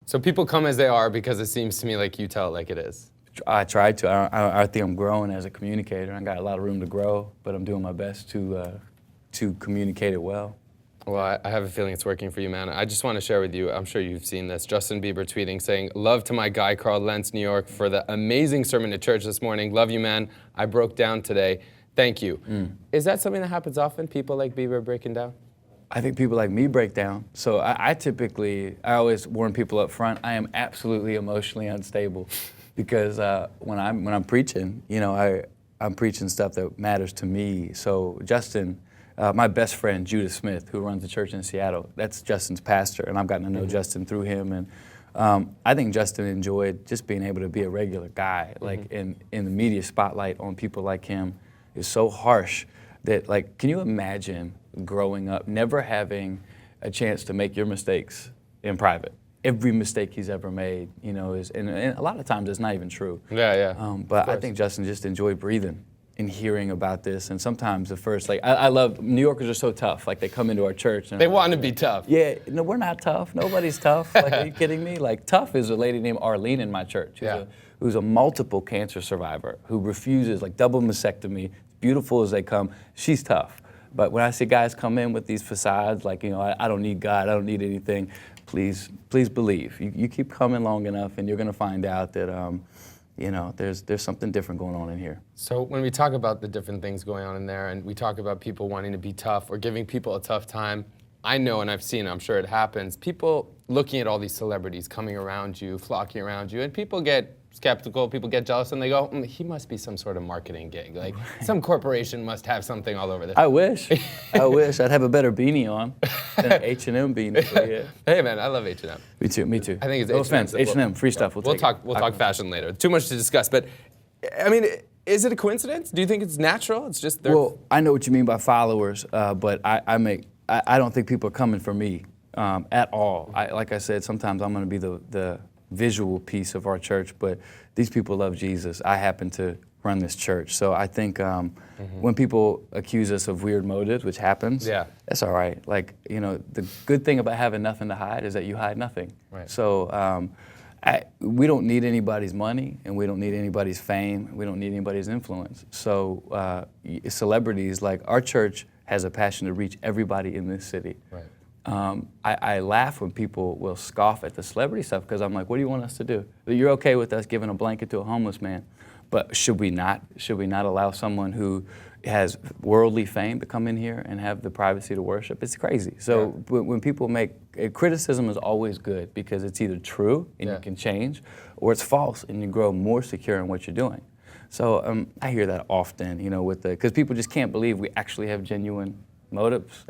So people come as they are because it seems to me like you tell it like it is. I try to. I think I'm growing as a communicator. I got a lot of room to grow, but I'm doing my best to communicate it well. Well, I have a feeling it's working for you, man. I just want to share with you, I'm sure you've seen this, Justin Bieber tweeting saying, "Love to my guy, Carl Lentz, New York, for the amazing sermon at church this morning. Love you, man. I broke down today. Thank you." Is that something that happens often, people like Bieber breaking down? I think people like me break down. So I always warn people up front, I am absolutely emotionally unstable because when I'm preaching, I'm preaching stuff that matters to me. So Justin, my best friend, Judah Smith, who runs the church in Seattle, that's Justin's pastor, and I've gotten to know Justin through him. And I think Justin enjoyed just being able to be a regular guy. Like in the media spotlight on people like him is so harsh that, like, can you imagine growing up, never having a chance to make your mistakes in private? Every mistake he's ever made, and a lot of times it's not even true. Yeah. But I think Justin just enjoyed breathing and hearing about this. And sometimes at first, like, I love, New Yorkers are so tough. Like, they come into our church. And They want to be tough. Yeah, no, we're not tough. Nobody's tough. Like, are you kidding me? Like, tough is a lady named Arlene in my church who's a multiple cancer survivor who refuses, like, double mastectomy, beautiful as they come. She's tough. But when I see guys come in with these facades, like, I don't need God, I don't need anything, please believe. You keep coming long enough and you're going to find out that, there's something different going on in here. So when we talk about the different things going on in there and we talk about people wanting to be tough or giving people a tough time, I know and I've seen, I'm sure it happens, people looking at all these celebrities coming around you, flocking around you, and people get skeptical, people get jealous, and they go, he must be some sort of marketing gig. Like, some corporation must have something all over this. I wish. I'd have a better beanie on than an H&M beanie. Yeah. Hey, man, I love H&M. Me too. I think it's no offense, H&M, free stuff. We'll talk fashion later. Too much to discuss, but I mean, is it a coincidence? Do you think it's natural? It's just Well, I know what you mean by followers, but I don't think people are coming for me at all. Like I said, sometimes I'm going to be the visual piece of our church, but these people love Jesus. I happen to run this church. So I think when people accuse us of weird motives, which happens, that's all right. Like, the good thing about having nothing to hide is that you hide nothing. Right. So we don't need anybody's money, and we don't need anybody's fame, and we don't need anybody's influence. So celebrities, like, our church has a passion to reach everybody in this city. Right. I laugh when people will scoff at the celebrity stuff because I'm like, what do you want us to do? You're okay with us giving a blanket to a homeless man, but should we not allow someone who has worldly fame to come in here and have the privacy to worship? It's crazy. So when people criticism is always good because it's either true and you can change, or it's false and you grow more secure in what you're doing. So I hear that often, because people just can't believe we actually have genuine motives